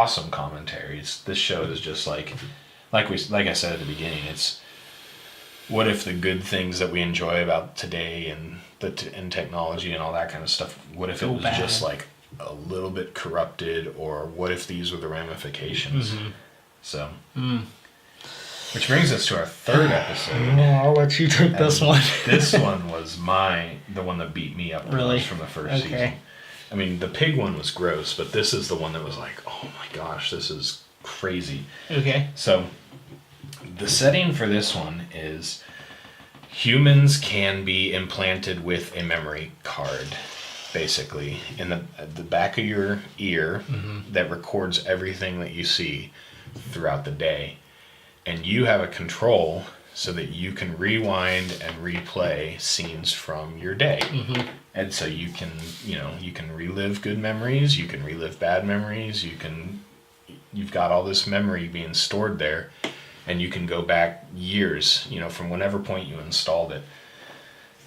awesome commentaries. This show is just like I said at the beginning, it's what if the good things that we enjoy about today and and technology and all that kind of stuff, what if it was just like a little bit corrupted, or what if these were the ramifications? So, which brings us to our third episode. Well, I'll let you take this one. This one was the one that beat me up the most from the first season. I mean, the pig one was gross, but this is the one that was like, oh my gosh, this is crazy. Okay. So, the setting for this one is humans can be implanted with a memory card, basically, in the back of your ear that records everything that you see throughout the day. And you have a control so that you can rewind and replay scenes from your day. And so you can relive good memories, you can relive bad memories, you've got all this memory being stored there, and you can go back years, from whatever point you installed it.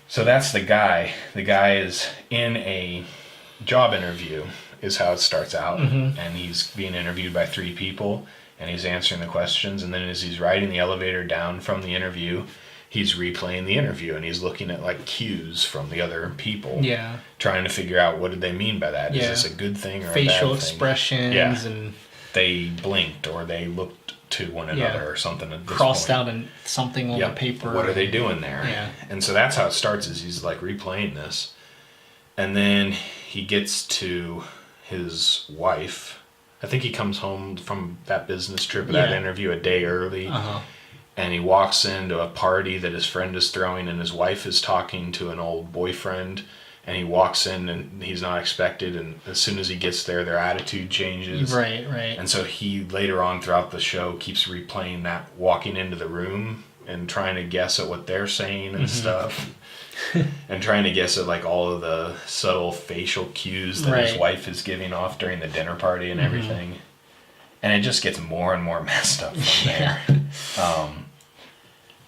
So that's the guy. The guy is in a job interview, is how it starts out. And he's being interviewed by 3 people, and he's answering the questions. And then as he's riding the elevator down from the interview, he's replaying the interview, and he's looking at like cues from the other people. Yeah. Trying to figure out, what did they mean by that? Yeah. Is this a good thing or a bad thing? Facial expressions and... They blinked, or they looked to one another, or something at this crossed point. out something on the paper. What are they doing there? Yeah. And so that's how it starts, is he's like replaying this. And then he gets to his wife. I think he comes home from that business trip or that interview a day early. And he walks into a party that his friend is throwing, and his wife is talking to an old boyfriend. And he walks in, and he's not expected, and as soon as he gets there, their attitude changes. Right. And so he, later on throughout the show, keeps replaying that, walking into the room and trying to guess at what they're saying and stuff. And trying to guess at like all of the subtle facial cues that his wife is giving off during the dinner party and everything. And it just gets more and more messed up from there.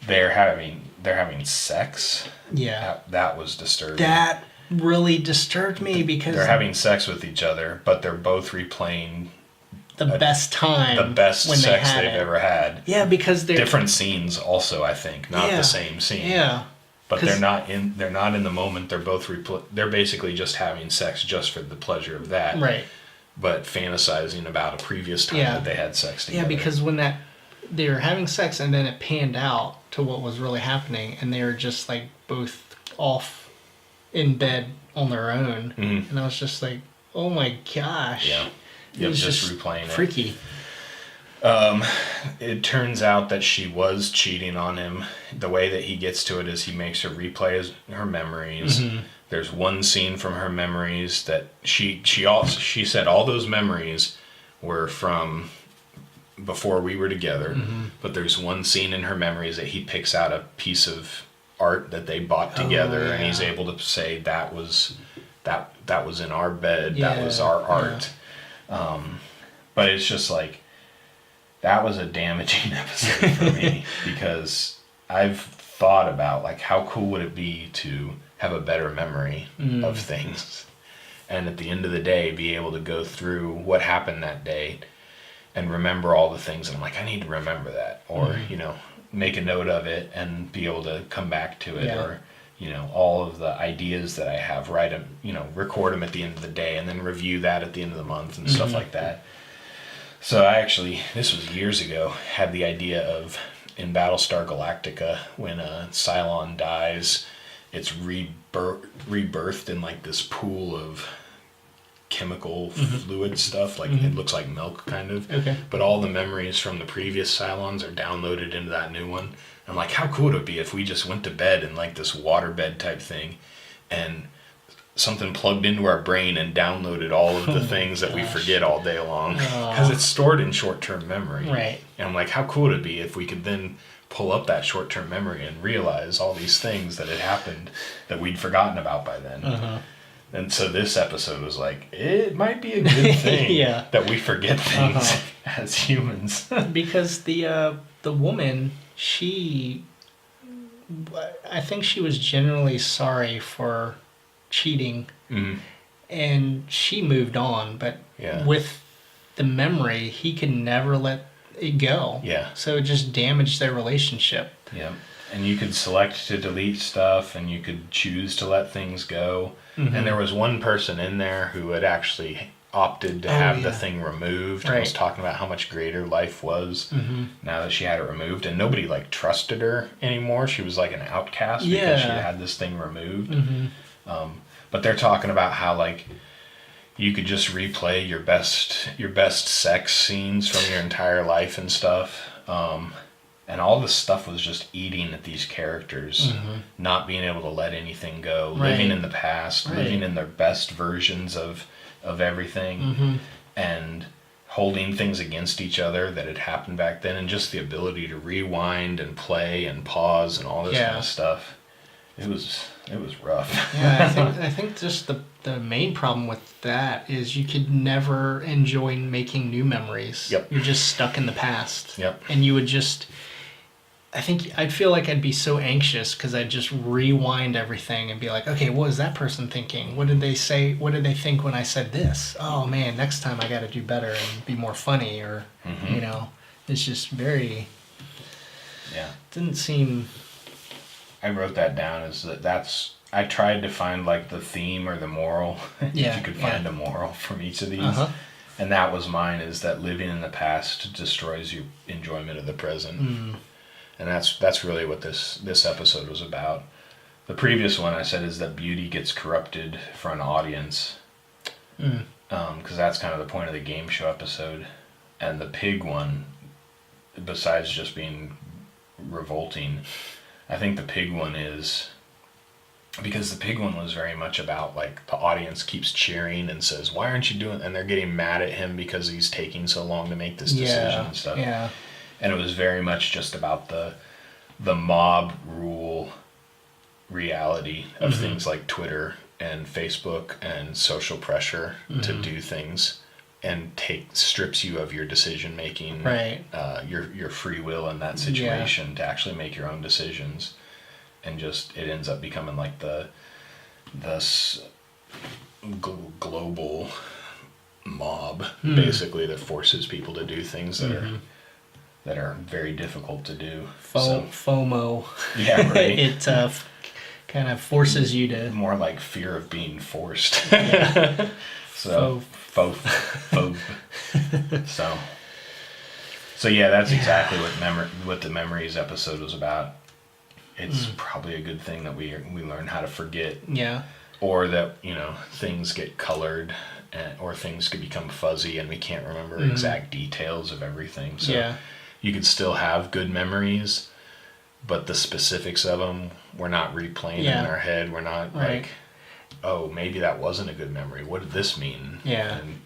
They're having sex. Yeah. That was disturbing. That really disturbed me, because they're having sex with each other, but they're both replaying the best sex they've ever had. Yeah, because they're different scenes also, I think, not the same scene. Yeah. But they're not in the moment. They're both they're basically just having sex just for the pleasure of that. Right. But fantasizing about a previous time that they had sex together. Yeah, because when they were having sex, and then it panned out to what was really happening, and they were just like both off in bed on their own, and I was just like, oh my gosh. Yeah. It was just replaying freaky. It turns out that she was cheating on him. The way that he gets to it is he makes her replay her memories. There's one scene from her memories that she said all those memories were from before we were together, but there's one scene in her memories that he picks out a piece of art that they bought together, and he's able to say that was in our bed, that was our art. But it's just like, that was a damaging episode for me, because I've thought about like, how cool would it be to have a better memory of things, and at the end of the day be able to go through what happened that day and remember all the things, and I'm like, I need to remember that, or make a note of it and be able to come back to it, or all of the ideas that I have, write them, record them at the end of the day, and then review that at the end of the month and stuff like that. So I actually, this was years ago, had the idea of, in Battlestar Galactica, when a Cylon dies, it's rebirthed in like this pool of chemical fluid stuff, like it looks like milk kind of, but all the memories from the previous Cylons are downloaded into that new one. I'm like, how cool would it be if we just went to bed in like this waterbed type thing, and something plugged into our brain and downloaded all of the things that we forget all day long, because it's stored in short-term memory. Right. And I'm like, how cool would it be if we could then pull up that short-term memory and realize all these things that had happened that we'd forgotten about by then. And so this episode was like, it might be a good thing that we forget things as humans. Because the woman, I think she was generally sorry for cheating, and she moved on, but with the memory, he could never let it go. Yeah. So it just damaged their relationship. Yeah. And you could select to delete stuff, and you could choose to let things go. And there was one person in there who had actually opted to have the thing removed, and was talking about how much greater life was now that she had it removed, and nobody like trusted her anymore. She was like an outcast because she had this thing removed. But they're talking about how like you could just replay your best sex scenes from your entire life and stuff. And all this stuff was just eating at these characters, not being able to let anything go, living in the past, living in their best versions of everything, and holding things against each other that had happened back then, and just the ability to rewind and play and pause and all this kind of stuff. It was rough. Yeah, I think just the main problem with that is you could never enjoy making new memories. Yep. You're just stuck in the past. Yep. And you would just, I think I'd feel like I'd be so anxious because I'd just rewind everything and be like, okay, what was that person thinking? What did they say? What did they think when I said this? Oh man, next time I got to do better and be more funny, or you know, it's just very. Yeah. Didn't seem. I wrote that down as I tried to find like the theme or the moral. If you could find a moral from each of these. And that was mine, is that living in the past destroys your enjoyment of the present. And that's really what this episode was about. The previous one I said is that beauty gets corrupted for an audience. Because that's kind of the point of the game show episode. And the pig one, besides just being revolting, I think the pig one is, because the pig one was very much about like the audience keeps cheering and says, why aren't you doing, and they're getting mad at him because he's taking so long to make this decision and stuff. Yeah. And it was very much just about the mob rule reality of things like Twitter and Facebook and social pressure to do things, and strips you of your decision making, your free will in that situation to actually make your own decisions, and just it ends up becoming like the global mob basically that forces people to do things that are very difficult to do. FOMO. Yeah, right. It kind of forces you to... More like fear of being forced. So yeah, that's exactly what the memories episode was about. It's probably a good thing that we learn how to forget. Yeah. Or that, things get colored, or things could become fuzzy and we can't remember exact details of everything. So you could still have good memories, but the specifics of them, we're not replaying in our head. We're not like, oh, maybe that wasn't a good memory. What did this mean? Yeah. And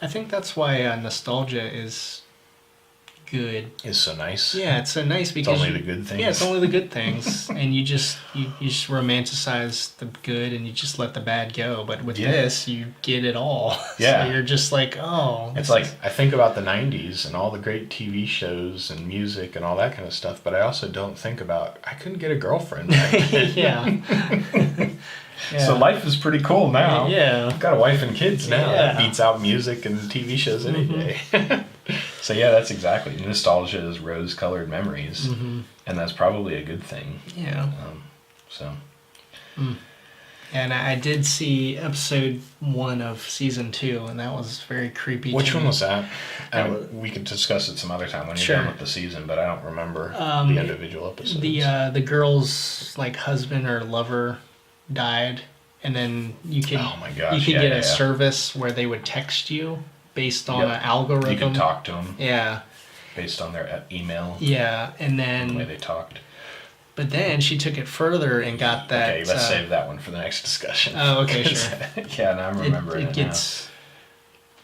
I think that's why nostalgia is good. Is so nice. Yeah, it's so nice because it's only the good things. Yeah, it's only the good things, and you just romanticize the good and you just let the bad go. But with this, you get it all. Yeah, so you're just like, oh. It's like I think about the '90s and all the great TV shows and music and all that kind of stuff, but I also don't think about I couldn't get a girlfriend back then. Yeah. So life is pretty cool now. Yeah. I've got a wife and kids now. That beats out music and TV shows any day. So yeah, that's exactly. Nostalgia is rose-colored memories, and that's probably a good thing. Yeah. So. And I did see episode 1 of season 2, and that was very creepy. Which one was that? We could discuss it some other time when you're done with the season, but I don't remember the individual episodes. The girl's like husband or lover died, and then you could get a service where they would text you based on an algorithm. You could talk to them. Yeah. Based on their email. Yeah, and then the way they talked. But then she took it further and got that. Okay, let's save that one for the next discussion. Oh, okay, sure. Yeah, now I'm remembering it gets.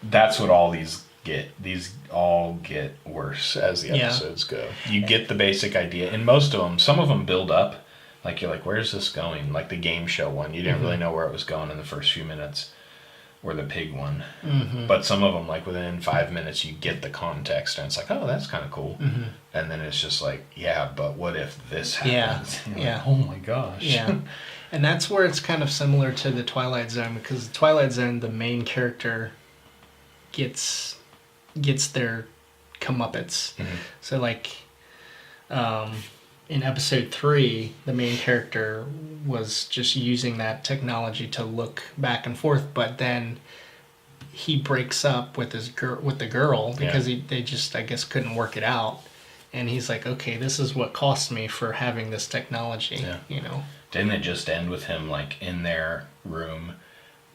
Now. That's what all these get. These all get worse as the episodes go. You get the basic idea, and most of them, some of them build up. Like you're like, where's this going? Like the game show one, you didn't really know where it was going in the first few minutes, or the pig one. But some of them, like within 5 minutes, you get the context, and it's like, oh, that's kind of cool. And then it's just like, yeah, but what if this happens? Yeah. Like, oh my gosh. Yeah. And that's where it's kind of similar to the Twilight Zone, because the Twilight Zone, the main character gets gets their comeuppance. Mm-hmm. So like in episode 3, the main character was just using that technology to look back and forth, but then he breaks up with the girl because they just, I guess, couldn't work it out. And he's like, okay, this is what cost me for having this technology, you know. Didn't it just end with him, like, in their room,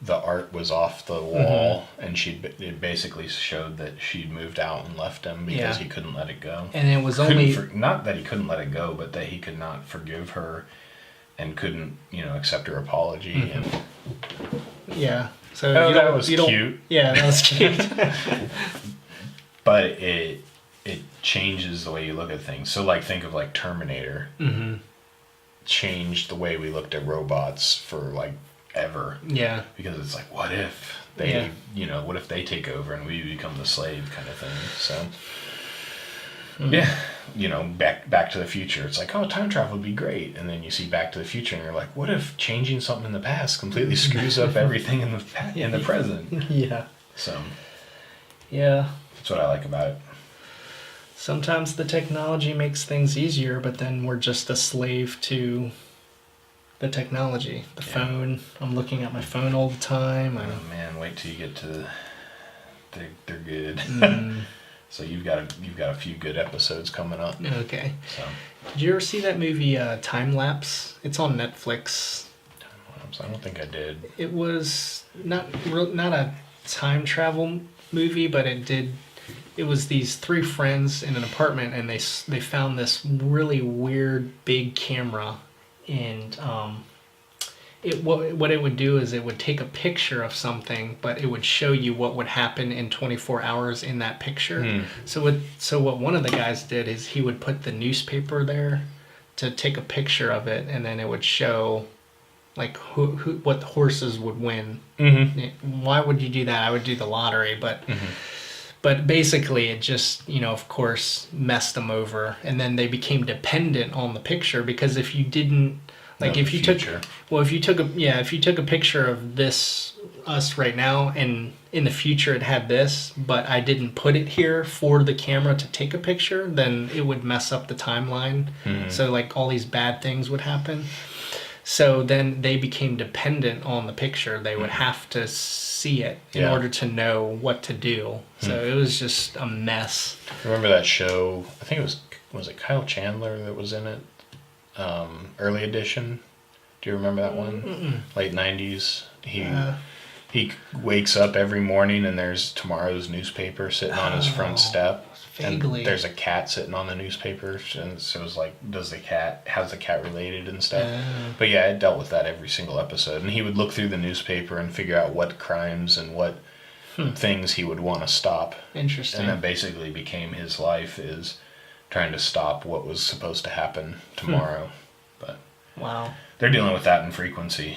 the art was off the wall, and it basically showed that she'd moved out and left him because he couldn't let it go. And it was only... not that he couldn't let it go, but that he could not forgive her and couldn't, accept her apology. And yeah. So that was cute. Yeah, that was cute. But it changes the way you look at things. So, like, think of, like, Terminator. Mm-hmm. Changed the way we looked at robots for, like, ever. Yeah. Because it's like, what if they, what if they take over and we become the slave kind of thing. So, Back to the Future. It's like, oh, time travel would be great. And then you see Back to the Future and you're like, what if changing something in the past completely screws up everything in the present? Yeah. So, yeah. That's what I like about it. Sometimes the technology makes things easier, but then we're just a slave to the technology. The phone. I'm looking at my phone all the time. Oh man, wait till you get to they're good. So you've got a few good episodes coming up. Okay. So did you ever see that movie Time Lapse? It's on Netflix. Time Lapse? I don't think I did. It was not a time travel movie, but it was these 3 friends in an apartment, and they found this really weird big camera, and what it would do is it would take a picture of something, but it would show you what would happen in 24 hours in that picture. So what one of the guys did is he would put the newspaper there to take a picture of it, and then it would show like what horses would win. Mm-hmm. Why would you do that? I would do the lottery, but. Mm-hmm. But basically, it just, of course, messed them over. And then they became dependent on the picture, because if you didn't, like, if you took a picture of us right now, and in the future it had this, but I didn't put it here for the camera to take a picture, then it would mess up the timeline. Mm-hmm. So, like, all these bad things would happen. So then they became dependent on the picture. They would have to see it in order to know what to do. So it was just a mess. Remember that show? I think was it Kyle Chandler that was in it? Early Edition. Do you remember that one? Mm-mm. Late 90s. He wakes up every morning and there's tomorrow's newspaper sitting on his front step. Vaguely. And there's a cat sitting on the newspaper, and so it was like, how's the cat related and stuff. But yeah, it dealt with that every single episode, and he would look through the newspaper and figure out what crimes and what things he would want to stop. Interesting. And that basically became his life, is trying to stop what was supposed to happen tomorrow. But wow. They're dealing with that in Frequency.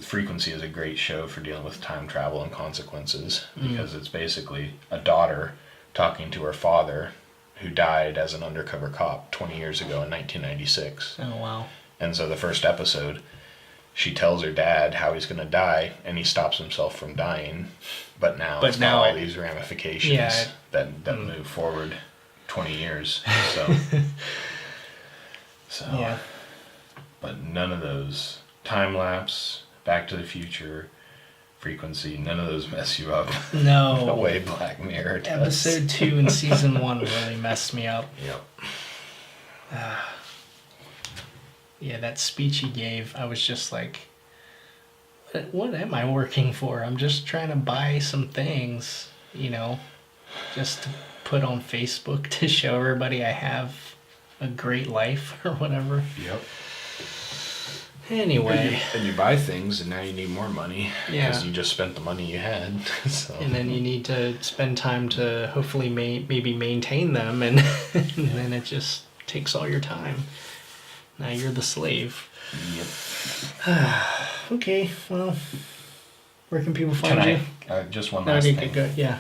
Frequency is a great show for dealing with time travel and consequences, because it's basically a daughter talking to her father, who died as an undercover cop 20 years ago in 1996. Oh, wow. And so the first episode, she tells her dad how he's going to die, and he stops himself from dying. But now it's got all these ramifications that move forward 20 years. So yeah. But none of those, Time Lapse, Back to the Future, Frequency, none of those mess you up. No. The way Black Mirror does. Episode 2 in season 1 really messed me up. Yep. Yeah, that speech he gave, I was just like, what am I working for? I'm just trying to buy some things, just to put on Facebook to show everybody I have a great life or whatever. Yep. Anyway. And you buy things, and now you need more money. Yeah. Because you just spent the money you had. So. And then you need to spend time to hopefully maybe maintain them, and then it just takes all your time. Now you're the slave. Yep. Okay, well, where can people find you? Just one last thing. Good. Yeah.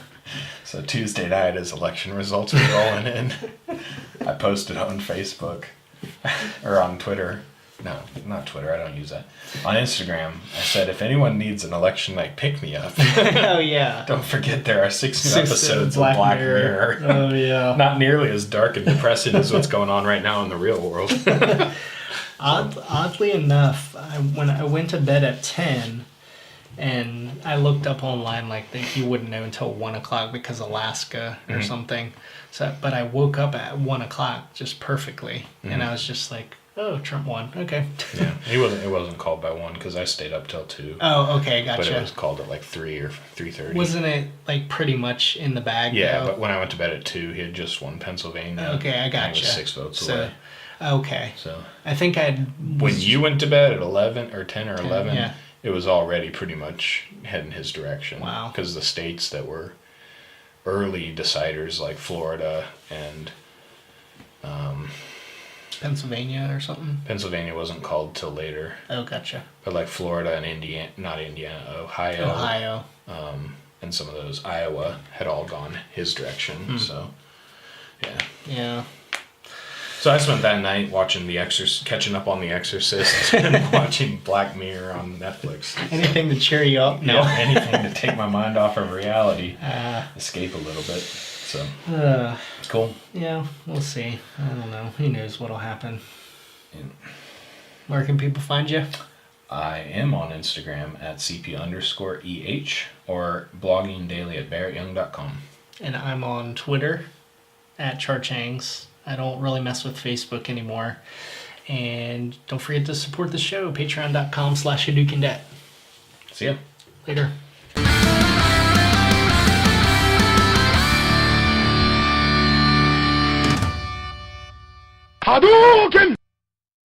So Tuesday night, as election results are rolling in, I posted on Facebook, or on Twitter, No, not Twitter. I don't use that. On Instagram, I said, if anyone needs an election night pick-me-up, Oh, yeah. don't forget there are 6 new episodes of Black Mirror. Oh, yeah. Not nearly as dark and depressing as what's going on right now in the real world. Oddly enough, when I went to bed at 10, and I looked up online like that you wouldn't know until 1 o'clock because Alaska or something. So, but I woke up at 1 o'clock just perfectly, and I was just like, "Oh, Trump won. Okay." Yeah, it wasn't called by 1 because I stayed up till 2. Oh, okay, gotcha. But it was called at like 3 or 3:30. Wasn't it like pretty much in the bag? Yeah, though? but when I went to bed at 2, he had just won Pennsylvania. Okay, I gotcha. And it was 6 votes away. Okay. So I think when you went to bed at 11 or 10 or 11, yeah. it was already pretty much heading his direction. Wow. Because the states that were early deciders like Florida and Pennsylvania or something. Pennsylvania wasn't called till later. Oh, gotcha. But like Florida and Ohio. And some of those, Iowa, had all gone his direction. So, yeah. Yeah. So I spent that night watching catching up on The Exorcist, and watching Black Mirror on Netflix. Anything to cheer you up? No. Yeah, anything to take my mind off of reality, escape a little bit. So, cool. Yeah, we'll see. I don't know. Who knows what'll happen. Yeah. Where can people find you? I am on Instagram at CP_EH or blogging daily at barrettyoung.com. And I'm on Twitter at Charchangs. I don't really mess with Facebook anymore. And don't forget to support the show, patreon.com/HadokenDebt. See ya. Later. Hadoken!